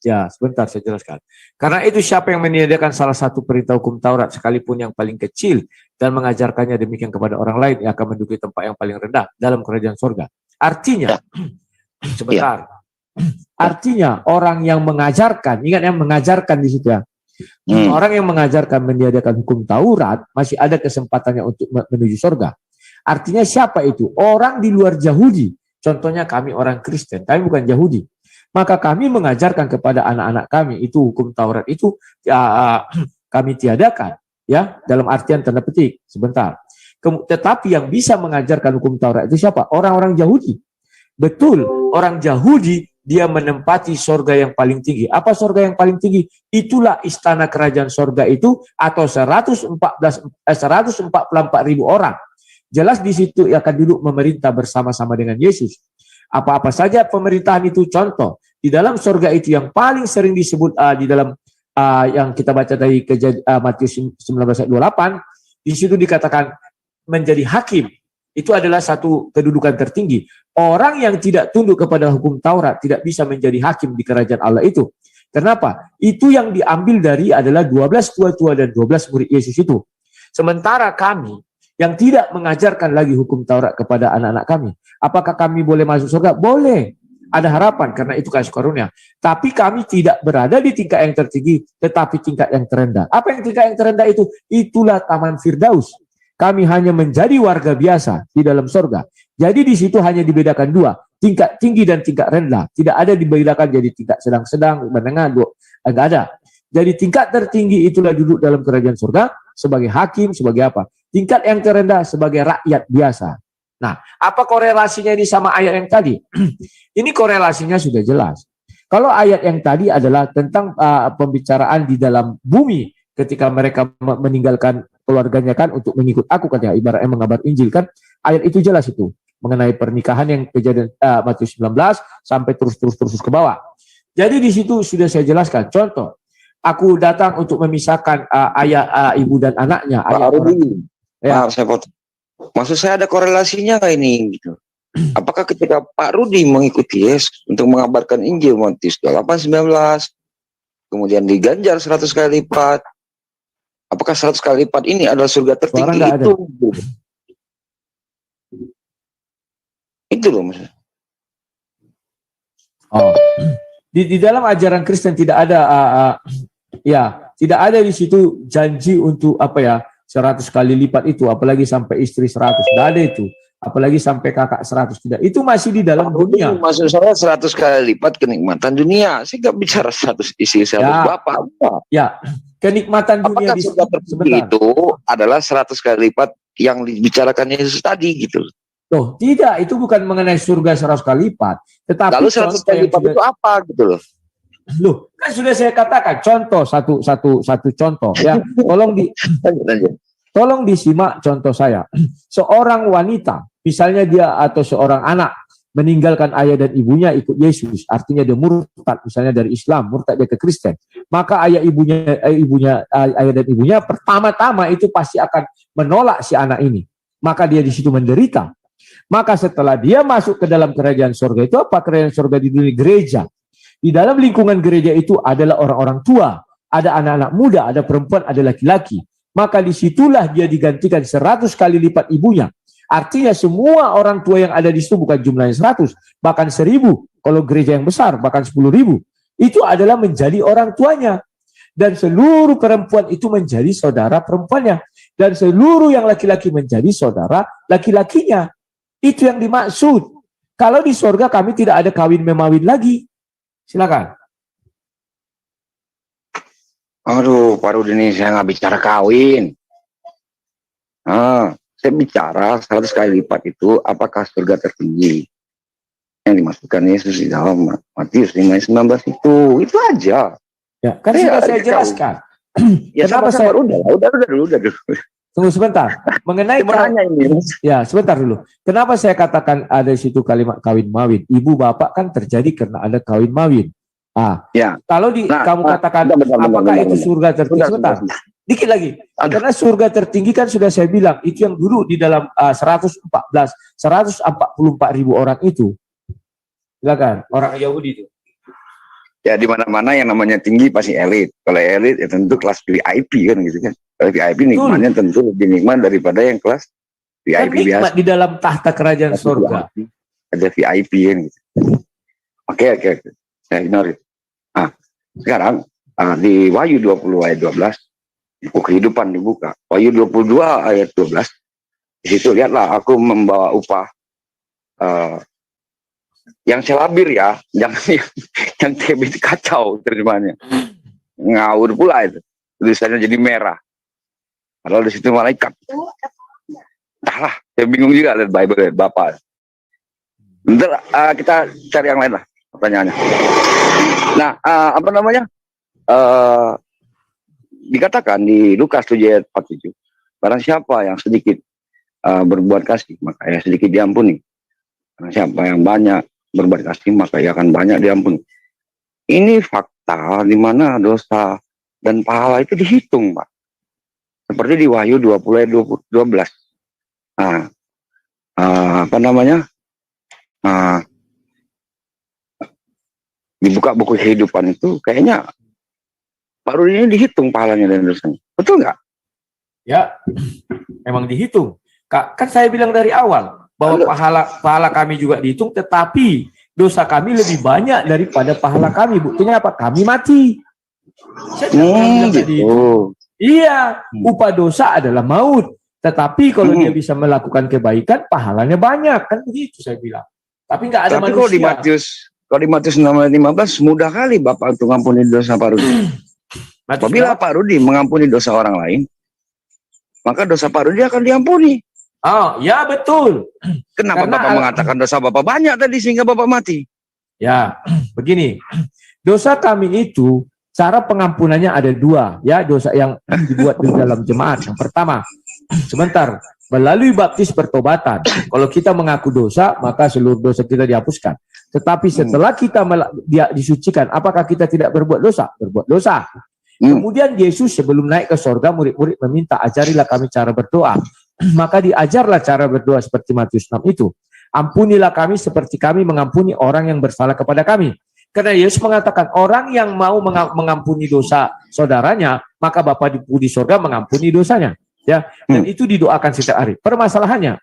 Ya, sebentar saya jelaskan. Karena itu siapa yang meniadakan salah satu perintah hukum Taurat sekalipun yang paling kecil dan mengajarkannya demikian kepada orang lain, yang akan menduduki tempat yang paling rendah dalam kerajaan surga. Artinya, sebentar. Artinya orang yang mengajarkan, ingat yang mengajarkan di situ ya. Orang yang mengajarkan meniadakan hukum Taurat masih ada kesempatannya untuk menuju surga. Artinya siapa itu? Orang di luar Yahudi. Contohnya kami orang Kristen, kami bukan Yahudi. Maka kami mengajarkan kepada anak-anak kami itu hukum Taurat itu kami tiadakan, ya, dalam artian tanda petik. Sebentar. Tetapi yang bisa mengajarkan hukum Taurat itu siapa? Orang-orang Yahudi. Betul, orang Yahudi dia menempati sorga yang paling tinggi. Apa sorga yang paling tinggi? Itulah istana kerajaan sorga itu, atau 144.000 orang. Jelas di situ akan duduk memerintah bersama-sama dengan Yesus. Apa-apa saja pemerintahan itu, contoh. Di dalam sorga itu yang paling sering disebut di dalam yang kita baca dari Matius 19 ayat 28, di situ dikatakan menjadi hakim. Itu adalah satu kedudukan tertinggi. Orang yang tidak tunduk kepada hukum Taurat tidak bisa menjadi hakim di kerajaan Allah itu. Kenapa? Itu yang diambil dari adalah 12 tua-tua dan 12 murid Yesus itu. Sementara kami yang tidak mengajarkan lagi hukum Taurat kepada anak-anak kami, apakah kami boleh masuk surga? Boleh. Ada harapan karena itu kasih karunia. Tapi kami tidak berada di tingkat yang tertinggi, tetapi tingkat yang terendah. Apa yang tingkat yang terendah itu? Itulah Taman Firdaus. Kami hanya menjadi warga biasa di dalam surga. Jadi di situ hanya dibedakan dua, tingkat tinggi dan tingkat rendah. Tidak ada dibedakan jadi tingkat sedang-sedang, menengah, enggak ada. Jadi tingkat tertinggi itulah duduk dalam kerajaan surga sebagai hakim, sebagai apa? Tingkat yang terendah sebagai rakyat biasa. Nah, apa korelasinya ini sama ayat yang tadi? Ini korelasinya sudah jelas. Kalau ayat yang tadi adalah tentang pembicaraan di dalam bumi ketika mereka meninggalkan keluarganya kan untuk mengikut aku, katanya ibaratnya mengabar Injil kan, ayat itu jelas itu mengenai pernikahan yang kejadian Matius 19 sampai terus ke bawah. Jadi di situ sudah saya jelaskan. Contoh, aku datang untuk memisahkan ayah ibu dan anaknya. Pak Rudi, ya. Maaf saya potong. Maksud saya ada korelasinya nggak ini gitu? Apakah ketika Pak Rudi mengikuti Yesus untuk mengabarkan Injil Matius 28:19, kemudian diganjar 100 kali lipat, apakah 100 kali lipat ini adalah surga tertinggi itu? Itu loh maksudnya. Oh, di dalam ajaran Kristen tidak ada, tidak ada di situ janji untuk 100 kali lipat itu, apalagi sampai istri 100, tidak ada itu, apalagi sampai kakak 100, tidak. Itu masih di dalam dunia. Maksud saya 100 kali lipat kenikmatan dunia. Saya nggak bicara 100 istri 100 bapak. Ya, kenikmatan dunia apakah surga tertinggi itu adalah 100 kali lipat yang dibicarakan Yesus tadi gitu? Loh, tidak, itu bukan mengenai surga 100 kali lipat. Tetapi lalu 100 kali lipat itu apa gitu loh? Loh, kan sudah saya katakan contoh satu contoh ya. Tolong disimak contoh saya. Seorang wanita, misalnya dia atau seorang anak meninggalkan ayah dan ibunya ikut Yesus, artinya dia murtad misalnya dari Islam, murtad dia ke Kristen. Maka ayah dan ibunya pertama-tama itu pasti akan menolak si anak ini. Maka dia di situ menderita. Maka setelah dia masuk ke dalam kerajaan surga itu apa? Kerajaan surga di dunia gereja. Di dalam lingkungan gereja itu adalah orang-orang tua, ada anak-anak muda, ada perempuan, ada laki-laki. Maka disitulah dia digantikan 100 kali lipat ibunya. Artinya semua orang tua yang ada di situ bukan jumlahnya 100, bahkan 1000. Kalau gereja yang besar bahkan 10.000. Itu adalah menjadi orang tuanya. Dan seluruh perempuan itu menjadi saudara perempuannya. Dan seluruh yang laki-laki menjadi saudara laki-lakinya. Itu yang dimaksud. Kalau di surga kami tidak ada kawin memawin lagi. Silakan. Aduh, Pak Rudi ini saya nggak bicara kawin. Saya bicara 100 kali lipat itu apakah surga tertinggi yang dimasukkan Yesus di dalam Matius 5:19 itu aja. Ya, kan sudah saya jelaskan. Ya, kenapa saya udah dulu. Tunggu sebentar. Mengenai ya, sebentar dulu. Kenapa saya katakan ada situ kalimat kawin mawin? Ibu bapak kan terjadi karena ada kawin mawin. Kalau kamu katakan apakah itu surga tertinggi? Sebentar. Dikit lagi. Karena surga tertinggi kan sudah saya bilang itu yang dulu di dalam 144.000 orang itu. Silakan, orang Yahudi itu. Ya di mana-mana yang namanya tinggi pasti elit. Kalau elit ya tentu kelas VIP kan gitu kan. Kalau VIP nikmatnya tentu lebih nikmat daripada yang kelas VIP biasa. Di dalam tahta kerajaan surga. Ada VIP kan gitu. Oke. Saya ignore itu. Nah, sekarang Di Wahyu 20 ayat 12, buku kehidupan dibuka. Wahyu 22 ayat 12, di situ lihatlah aku membawa upah yang selabir ya, yang TB kacau terjemahannya. Ngawur pula itu. Tulisannya jadi merah. Kalau di situ malaikat. Entahlah, saya bingung juga lihat Bible Bapak. Bentar, kita cari yang lain lah pertanyaannya. Nah, apa namanya? Dikatakan di Lukas 7 ayat 47, barang siapa yang sedikit berbuat kasih, maka ia sedikit diampuni. Barang siapa yang banyak berbuat kasih, maka ia akan banyak diampuni. Ini fakta di mana dosa dan pahala itu dihitung, Pak. Seperti di Wahyu 20 ayat 12. Apa namanya? Dibuka buku kehidupan itu kayaknya Pak Rudi ini dihitung pahalanya dan dosanya. Betul nggak? Ya, memang dihitung. Kan saya bilang dari awal bahwa pahala kami juga dihitung, tetapi dosa kami lebih banyak daripada pahala kami. Buktinya apa? Kami mati. Saya tidak pernah bilang tadi itu. Iya, upah dosa adalah maut. Tetapi kalau dia bisa melakukan kebaikan, pahalanya banyak. Kan begitu saya bilang. Tapi nggak ada manusia. Kalau di Matius 6:15, mudah kali Bapak untuk mengampuni dosa Pak Rudi. Apabila Pak Rudi mengampuni dosa orang lain, maka dosa Pak Rudi akan diampuni. Oh, ya betul. Kenapa Bapak mengatakan dosa Bapak banyak tadi sehingga Bapak mati? Ya, begini. Dosa kami itu, cara pengampunannya ada dua. Ya, dosa yang dibuat di dalam jemaat. Yang pertama, sebentar, melalui baptis pertobatan. Kalau kita mengaku dosa, maka seluruh dosa kita dihapuskan. Tetapi setelah kita disucikan, apakah kita tidak berbuat dosa? Berbuat dosa. Kemudian Yesus sebelum naik ke sorga, murid-murid meminta, ajarilah kami cara berdoa. Maka diajarlah cara berdoa seperti Matius 6 itu. Ampunilah kami seperti kami mengampuni orang yang bersalah kepada kami. Karena Yesus mengatakan, orang yang mau mengampuni dosa saudaranya, maka Bapa di sorga mengampuni dosanya. Ya, dan itu didoakan setiap hari. Permasalahannya,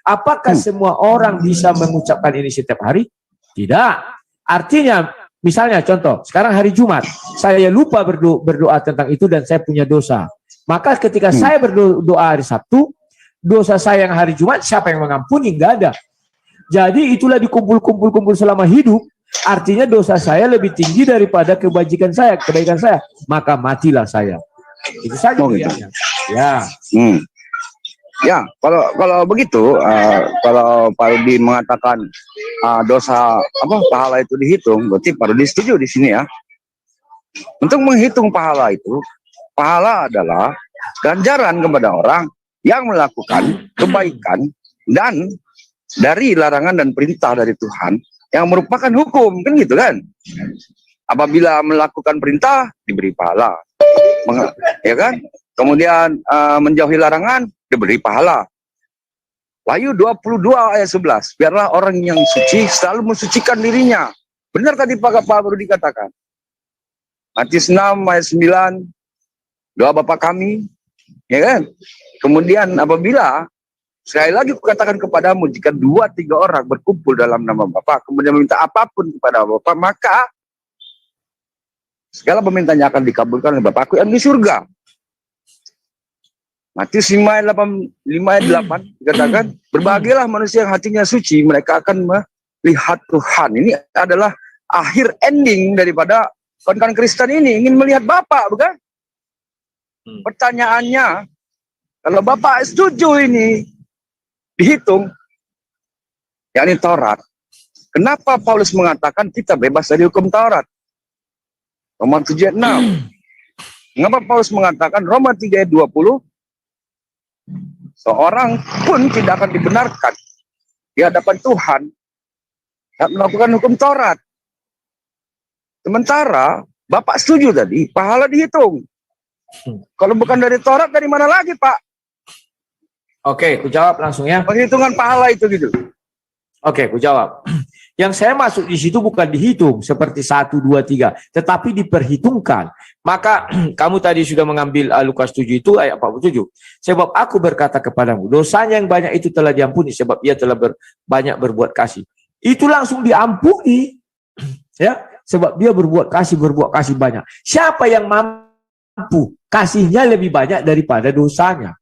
apakah semua orang bisa mengucapkan ini setiap hari? Tidak. Artinya, misalnya contoh, sekarang hari Jumat, saya lupa berdoa tentang itu dan saya punya dosa. Maka ketika saya berdoa hari Sabtu, dosa saya yang hari Jumat, siapa yang mengampuni? Enggak ada. Jadi itulah dikumpul-kumpul selama hidup, artinya dosa saya lebih tinggi daripada kebaikan saya. Maka matilah saya. Itu saja pilihannya. Ya. Ya, kalau begitu, kalau Pak Rudi mengatakan dosa pahala itu dihitung, berarti Pak Rudi setuju di sini ya. Untuk menghitung pahala itu, pahala adalah ganjaran kepada orang yang melakukan kebaikan dan dari larangan dan perintah dari Tuhan yang merupakan hukum, kan gitu kan? Apabila melakukan perintah diberi pahala, ya kan? Kemudian menjauhi larangan diberi pahala. Wahyu 22 ayat 11, biarlah orang yang suci selalu mensucikan dirinya. Benar tadi Pak Rudi katakan. Matius 6 ayat 9, doa Bapa kami, ya kan? Kemudian apabila, sekali lagi kukatakan kepadamu, jika 2-3 orang berkumpul dalam nama Bapa, kemudian meminta apapun kepada Bapa, maka segala permintaannya akan dikabulkan oleh Bapakku yang di surga. Matius 5 ayat 8 dikatakan, berbahagialah manusia yang hatinya suci, mereka akan melihat Tuhan. Ini adalah akhir ending daripada kawan-kawan Kristen ini, ingin melihat Bapa, bukan? Pertanyaannya, kalau Bapak setuju ini dihitung, yakni Taurat, kenapa Paulus mengatakan kita bebas dari hukum Taurat? Roma 7 ayat 6. Mengapa Paulus mengatakan Roma 3 ayat 20, seorang pun tidak akan dibenarkan di hadapan Tuhan saat melakukan hukum Taurat. Sementara Bapak setuju tadi, pahala dihitung. Kalau bukan dari Taurat, dari mana lagi, Pak? Oke, ku jawab langsung ya. Penghitungan pahala itu gitu. Oke, ku jawab. Yang saya masuk di situ bukan dihitung seperti 1, 2, 3, tetapi diperhitungkan. Maka kamu tadi sudah mengambil Lukas 7 itu ayat 47. Sebab aku berkata kepadamu, dosanya yang banyak itu telah diampuni sebab ia telah banyak berbuat kasih. Itu langsung diampuni. Ya, Sebab dia berbuat kasih banyak. Siapa yang mampu kasihnya lebih banyak daripada dosanya?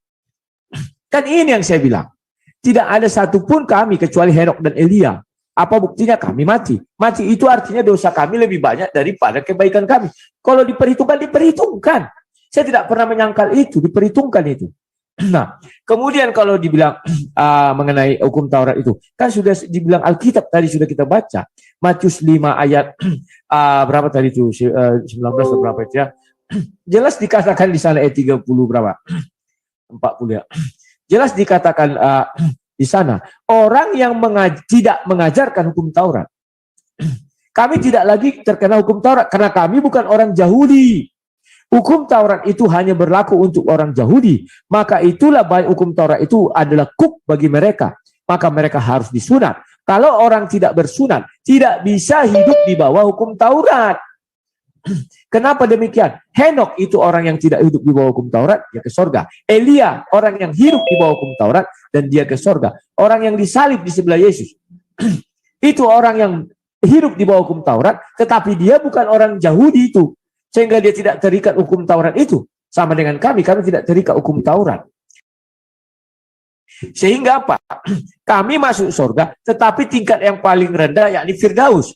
Kan ini yang saya bilang. Tidak ada satupun kami kecuali Henok dan Elia. Apa buktinya? Kami mati. Mati itu artinya dosa kami lebih banyak daripada kebaikan kami. Kalau diperhitungkan. Saya tidak pernah menyangkal itu, diperhitungkan itu. Nah, kemudian kalau dibilang mengenai hukum Taurat itu, kan sudah dibilang Alkitab tadi sudah kita baca. Matius 5 ayat berapa tadi itu? 19 atau berapa itu ya? Jelas dikatakan di sana ayat 30 berapa? 40 ya. Jelas dikatakan di sana, orang yang tidak mengajarkan hukum Taurat. Kami tidak lagi terkena hukum Taurat karena kami bukan orang Yahudi. Hukum Taurat itu hanya berlaku untuk orang Yahudi. Maka itulah hukum Taurat itu adalah kuk bagi mereka. Maka mereka harus disunat. Kalau orang tidak bersunat, tidak bisa hidup di bawah hukum Taurat. Kenapa demikian? Henok itu orang yang tidak hidup di bawah hukum Taurat, dia ke sorga. Elia, orang yang hidup di bawah hukum Taurat, dan dia ke sorga. Orang yang disalib di sebelah Yesus. Itu orang yang hidup di bawah hukum Taurat, tetapi dia bukan orang Yahudi itu. Sehingga dia tidak terikat hukum Taurat itu. Sama dengan kami tidak terikat hukum Taurat. Sehingga apa? Kami masuk surga, tetapi tingkat yang paling rendah yakni Firdaus.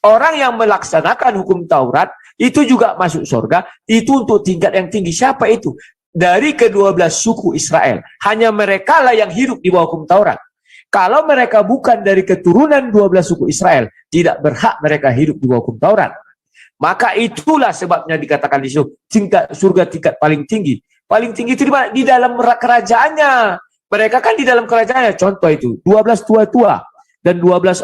Orang yang melaksanakan hukum Taurat, itu juga masuk surga, itu untuk tingkat yang tinggi. Siapa itu? Dari ke-12 suku Israel. Hanya mereka lah yang hidup di bawah hukum Taurat. Kalau mereka bukan dari keturunan 12 suku Israel, tidak berhak mereka hidup di bawah hukum Taurat. Maka itulah sebabnya dikatakan di situ tingkat surga tingkat paling tinggi. Paling tinggi itu di mana? Di dalam kerajaannya. Mereka kan di dalam kerajaannya. Contoh itu 12 tua-tua dan 12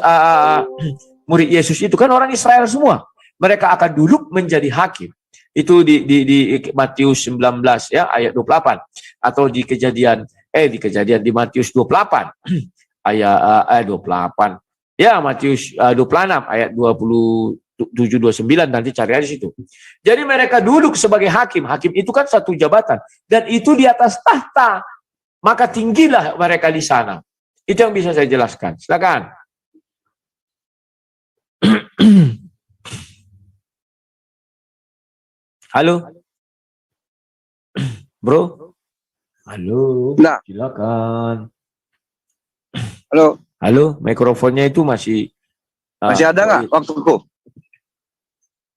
murid Yesus itu kan orang Israel semua. Mereka akan duduk menjadi hakim. Itu di Matius 19 ya ayat 28 atau di kejadian di Matius 28 ayat 28. Ya Matius 26 ayat 27-29 nanti cari aja situ. Jadi mereka duduk sebagai hakim. Hakim itu kan satu jabatan dan itu di atas tahta. Maka tinggilah mereka di sana. Itu yang bisa saya jelaskan. Silakan. Halo. Bro. Halo. Nah. Silakan. Halo. Halo, mikrofonnya itu masih ada nggak waktuku?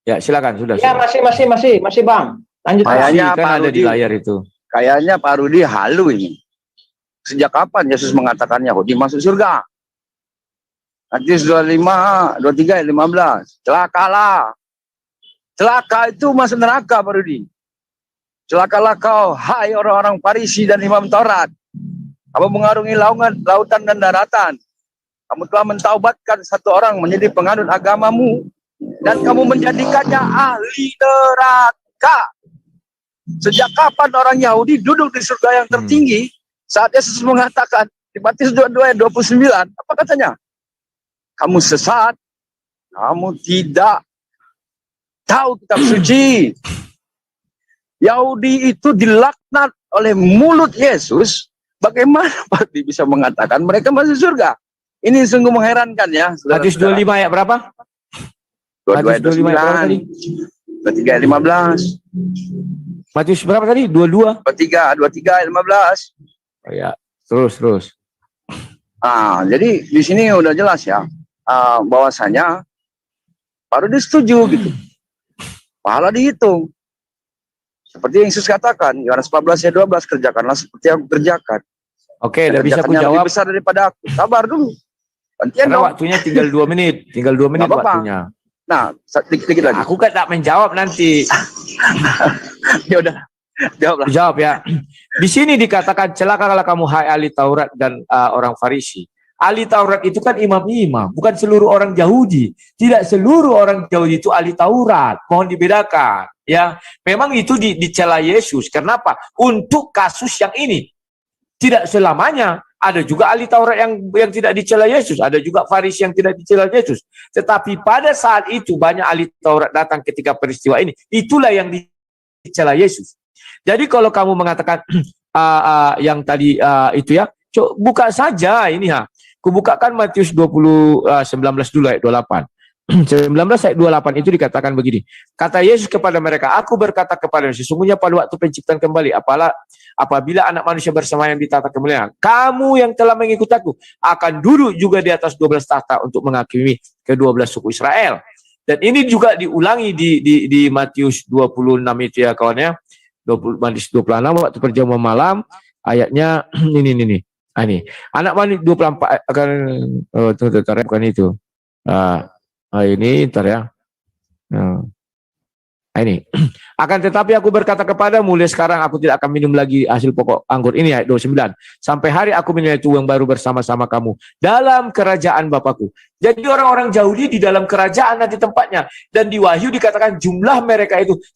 Ya, silakan sudah. Ya, masih Bang. Lanjut. Kayaknya kan ada di layar itu. Kayaknya Pak Rudi halu ini. Sejak kapan Yesus mengatakan Yahudi masuk surga? Matius 25, 23, 15. Celakalah. Celaka itu masuk neraka, Pak Rudi. Celakalah kau, hai orang-orang Farisi dan imam Taurat. Kamu mengarungi lautan dan daratan. Kamu telah mentaubatkan satu orang menjadi penganut agamamu. Dan kamu menjadikannya ahli neraka. Sejak kapan orang Yahudi duduk di surga yang tertinggi? Saat Yesus mengatakan di Matius 22 ayat 29, apa katanya? Kamu sesat, kamu tidak tahu kitab suci. Yahudi itu dilaknat oleh mulut Yesus. Bagaimana Pak bisa mengatakan mereka masuk surga? Ini sungguh mengherankan ya. Matius 25 ayat berapa? 22 ayat 29, 23 ayat 15. Matius berapa tadi? 22? 23 ayat 15. Oh, ya, terus. Jadi di sini udah jelas ya, bahwasanya baru setuju gitu. Pahala dihitung. Seperti yang Yesus katakan, Yohanes 14 ayat 12, kerjakanlah seperti yang aku kerjakan. Oke, udah bisa aku jawab. Lebih besar daripada aku. Sabar dulu. Karena waktunya tinggal 2 menit. Tinggal 2 menit waktunya. Nah, dikit lagi. Aku kan tak menjawab nanti. Ya udah. Jawablah. Jawab ya. Di sini dikatakan celakalah kamu hai ahli Taurat dan orang Farisi. Ahli Taurat itu kan imam-imam, bukan seluruh orang Yahudi. Tidak seluruh orang Yahudi itu ahli Taurat. Mohon dibedakan, ya. Memang itu dicela Yesus. Kenapa? Untuk kasus yang ini. Tidak selamanya. Ada juga ahli Taurat yang tidak dicela Yesus. Ada juga Farisi yang tidak dicela Yesus. Tetapi pada saat itu banyak ahli Taurat datang ketika peristiwa ini. Itulah yang dicela Yesus. Jadi kalau kamu mengatakan yang tadi itu ya, buka saja ini ya. Kubukakan Matius 19 dulu ayat 28. 19 ayat 28 itu dikatakan begini. Kata Yesus kepada mereka, aku berkata kepada mereka, sesungguhnya pada waktu penciptaan kembali, apabila anak manusia bersemayam di tahta kemuliaan, kamu yang telah mengikut aku akan duduk juga di atas 12 tahta untuk menghakimi ke-12 suku Israel. Dan ini juga diulangi di Matius 26 itu ya kawan ya. 26 waktu perjamuan malam ayatnya ini. Ini. Anak manusia 24 akan bukan itu. Ini ntar ya. Ini. Akan tetapi aku berkata kepadamu, mulai sekarang aku tidak akan minum lagi hasil pokok anggur ini ayat 29. Sampai hari aku minum itu yang baru bersama-sama kamu dalam kerajaan Bapakku. Jadi orang-orang Yahudi di dalam kerajaan nanti tempatnya. Dan di Wahyu dikatakan jumlah mereka itu